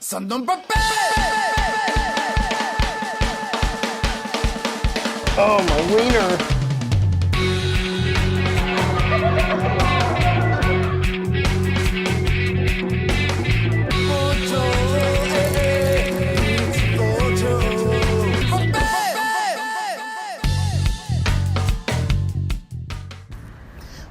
Son d'un papel! Oh, my wiener.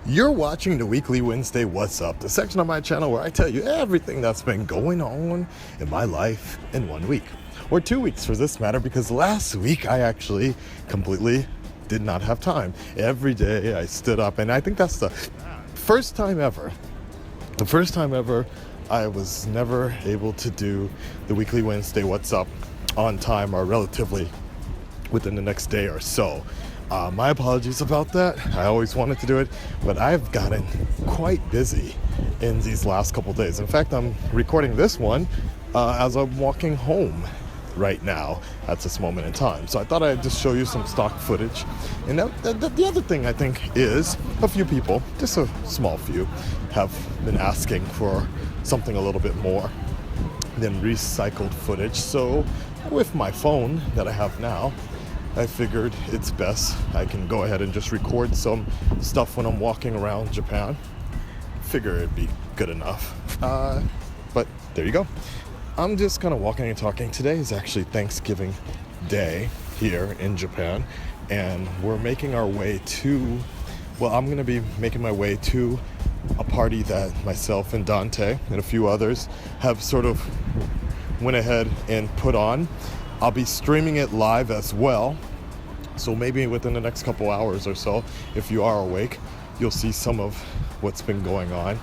You're watching the weekly Wednesday What's Up, the section of my channel where I tell you everything that's been going on in my life in 1 week. Or 2 weeks for this matter, because last week I actually completely did not have time. Every day I stood up, and I think that's the first time ever I was never able to do the weekly Wednesday What's Up on time or relatively within the next day or so. My apologies about that. I always wanted to do it, but I've gotten quite busy in these last couple days. In fact, I'm recording this one as I'm walking home right now at this moment in time. So I thought I'd just show you some stock footage. And the other thing I think is a few people, just a small few, have been asking for something a little bit more than recycled footage. So with my phone that I have now, I figured it's best I can go ahead and just record some stuff when I'm walking around Japan. Figure it'd be good enough. But there you go. I'm just kind of walking and talking. Today is actually Thanksgiving Day here in Japan, and we're making our way to, well, I'm going to be making my way to a party that myself and Dante and a few others have sort of went ahead and put on. I'll be streaming it live as well, so maybe within the next couple hours or so, if you are awake, you'll see some of what's been going on.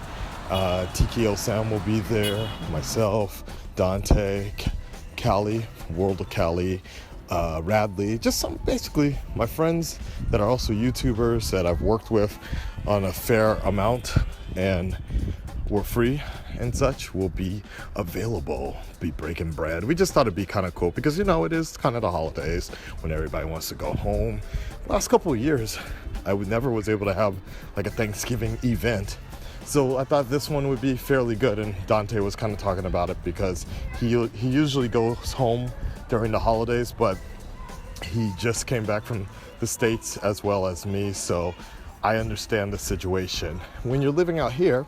TKO-san will be there, myself, Dante, Callie, World of Callie, Radley, just some basically my friends that are also YouTubers that I've worked with on a fair amount and were free and such will be available, be breaking bread. We just thought it'd be kind of cool because, you know, it is kind of the holidays when everybody wants to go home. Last couple of years, I never was able to have like a Thanksgiving event. So I thought this one would be fairly good, and Dante was kind of talking about it because he usually goes home during the holidays, but he just came back from the States as well as me, so I understand the situation. When you're living out here,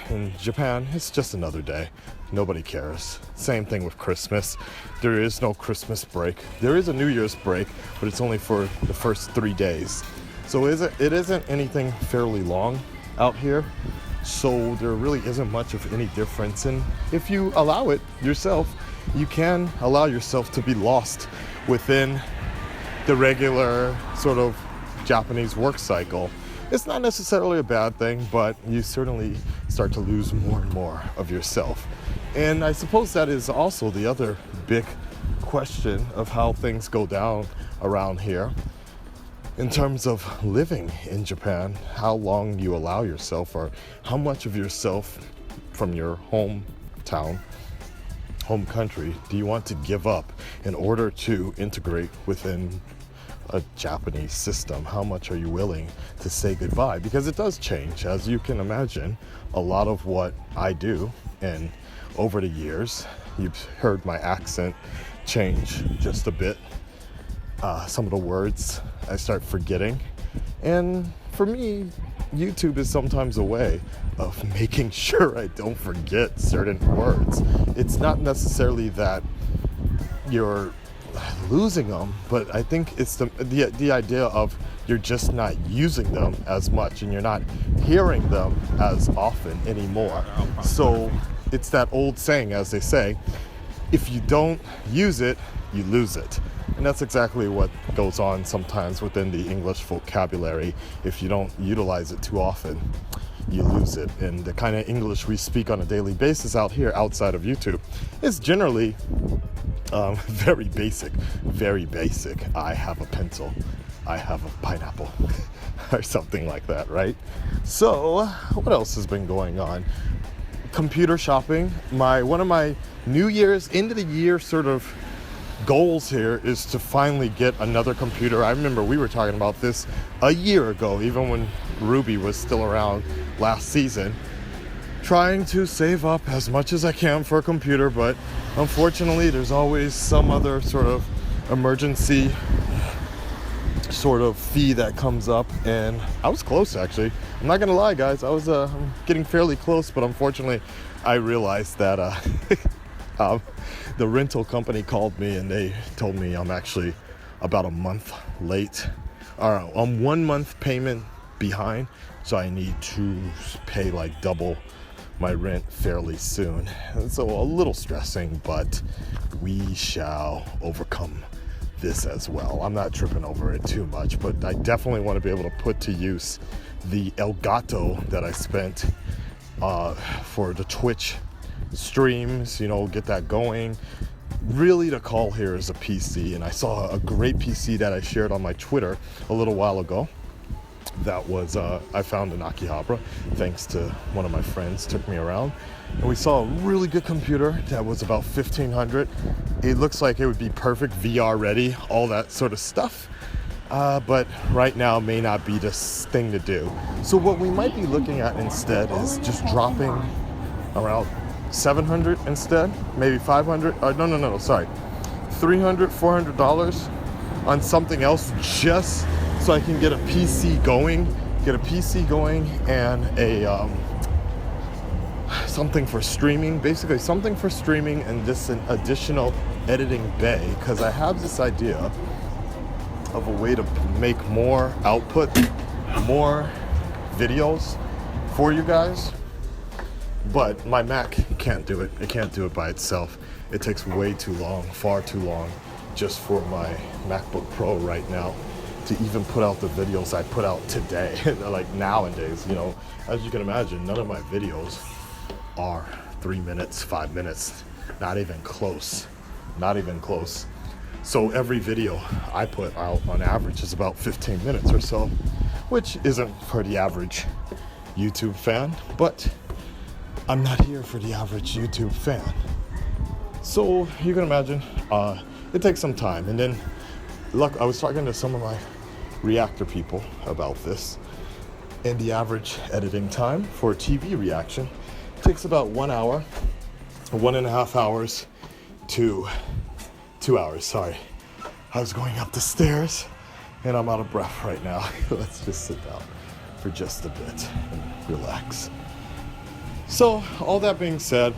in Japan, it's just another day. Nobody cares. Same thing with Christmas. There is no Christmas break. There is a New Year's break, but it's only for the first 3 days. So it isn't anything fairly long out here. So there really isn't much of any difference. And if you allow it yourself, you can allow yourself to be lost within the regular sort of Japanese work cycle. It's not necessarily a bad thing, but you certainly start to lose more and more of yourself. And I suppose that is also the other big question of how things go down around here in terms of living in Japan, how long you allow yourself or how much of yourself from your hometown, home country, do you want to give up in order to integrate within a Japanese system? How much are you willing to say goodbye? Because it does change, as you can imagine. A lot of what I do, and over the years, you've heard my accent change just a bit. Some of the words I start forgetting. And for me, YouTube is sometimes a way of making sure I don't forget certain words. It's not necessarily that you're losing them, but I think it's the idea of you're just not using them as much and you're not hearing them as often anymore. So it's that old saying, as they say, if you don't use it, you lose it. And that's exactly what goes on sometimes within the English vocabulary. If you don't utilize it too often, you lose it. And the kind of English we speak on a daily basis out here outside of YouTube is generally very basic, very basic. I have a pencil, I have a pineapple, or something like that, right? So, what else has been going on? Computer shopping. One of my New Year's, end of the year sort of goals here is to finally get another computer. I remember we were talking about this a year ago, even when Ruby was still around last season. trying to save up as much as I can for a computer, but unfortunately there's always some other sort of emergency sort of fee that comes up, and I was close actually. I'm not gonna lie, guys, I was I'm getting fairly close, but unfortunately I realized that the rental company called me and they told me I'm actually about a month late, or I'm 1 month payment behind, so I need to pay like double my rent fairly soon. And so a little stressing, but we shall overcome this as well. I'm not tripping over it too much, but I definitely want to be able to put to use the Elgato that I spent for the Twitch streams, get that going. Really, the call here is a PC, and I saw a great PC that I shared on my Twitter a little while ago. That was I found in Akihabara, thanks to one of my friends took me around, and we saw a really good computer that was about $1,500. It looks like it would be perfect VR ready, all that sort of stuff, but right now may not be the thing to do. So what we might be looking at instead is just dropping around $700 instead, maybe $500. Sorry, $300, $400 on something else, just so I can get a PC going, and a something for streaming, basically something for streaming, and just an additional editing bay, because I have this idea of a way to make more output, more videos for you guys. But my Mac can't do it. It can't do it by itself. It takes way too long, far too long, just for my MacBook Pro right now to even put out the videos I put out today. Like nowadays, as you can imagine, none of my videos are 3 minutes, 5 minutes, not even close. So every video I put out on average is about 15 minutes or so, which isn't for the average YouTube fan, but I'm not here for the average YouTube fan. So you can imagine, it takes some time. And then, look, I was talking to some of my reactor people about this, and the average editing time for a TV reaction takes about 1 hour, 1.5 hours to 2 hours. Sorry, I was going up the stairs and I'm out of breath right now. Let's just sit down for just a bit and relax. So all that being said,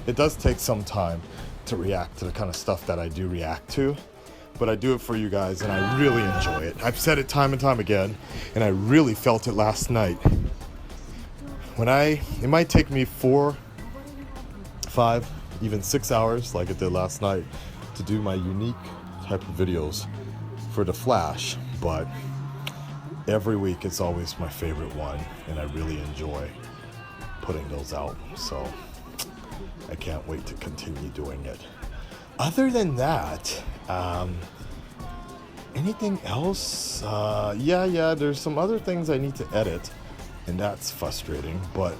it does take some time to react to the kind of stuff that I do react to, but I do it for you guys and I really enjoy it. I've said it time and time again, and I really felt it last night. It might take me 4, 5, even 6 hours like it did last night to do my unique type of videos for the Flash, but every week it's always my favorite one, and I really enjoy putting those out. So I can't wait to continue doing it. Other than that, anything else? Yeah, there's some other things I need to edit, and that's frustrating, but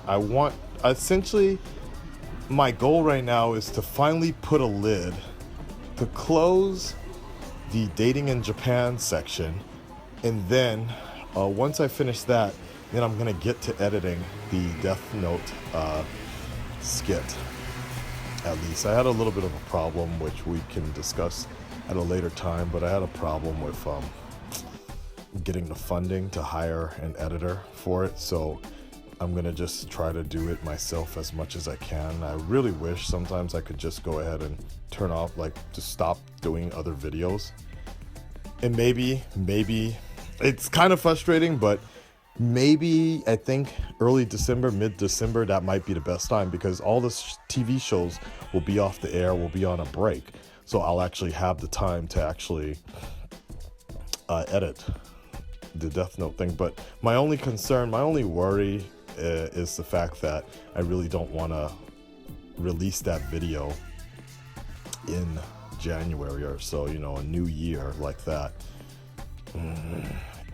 essentially my goal right now is to finally put a lid to close the dating in Japan section, and then once I finish that, then I'm gonna get to editing the Death Note skit. At least I had a little bit of a problem, which we can discuss at a later time, but I had a problem with getting the funding to hire an editor for it, so I'm gonna just try to do it myself as much as I can. I really wish sometimes I could just go ahead and turn off, just stop doing other videos. And maybe it's kind of frustrating, but maybe I think early December, mid-December, that might be the best time, because all the TV shows will be off the air, will be on a break. So I'll actually have the time to actually edit the Death Note thing. But my only concern, my only worry is the fact that I really don't want to release that video in January or so, a new year like that.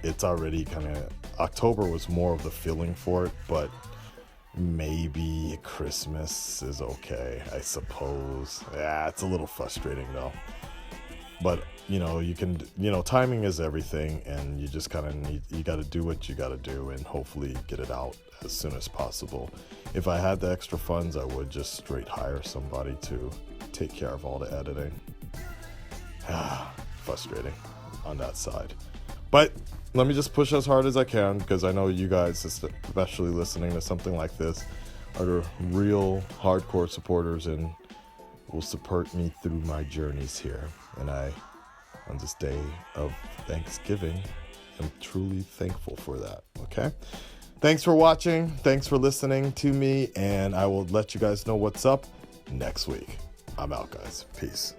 It's already October was more of the feeling for it, but maybe Christmas is okay, I suppose. Yeah, it's a little frustrating though. But you can, timing is everything, and you just kind of you got to do what you got to do, and hopefully get it out as soon as possible. If I had the extra funds, I would just straight hire somebody to take care of all the editing. Frustrating on that side. But let me just push as hard as I can, because I know you guys, especially listening to something like this, are the real hardcore supporters and will support me through my journeys here. And I, on this day of Thanksgiving, am truly thankful for that. Okay? Thanks for watching. Thanks for listening to me. And I will let you guys know what's up next week. I'm out, guys. Peace.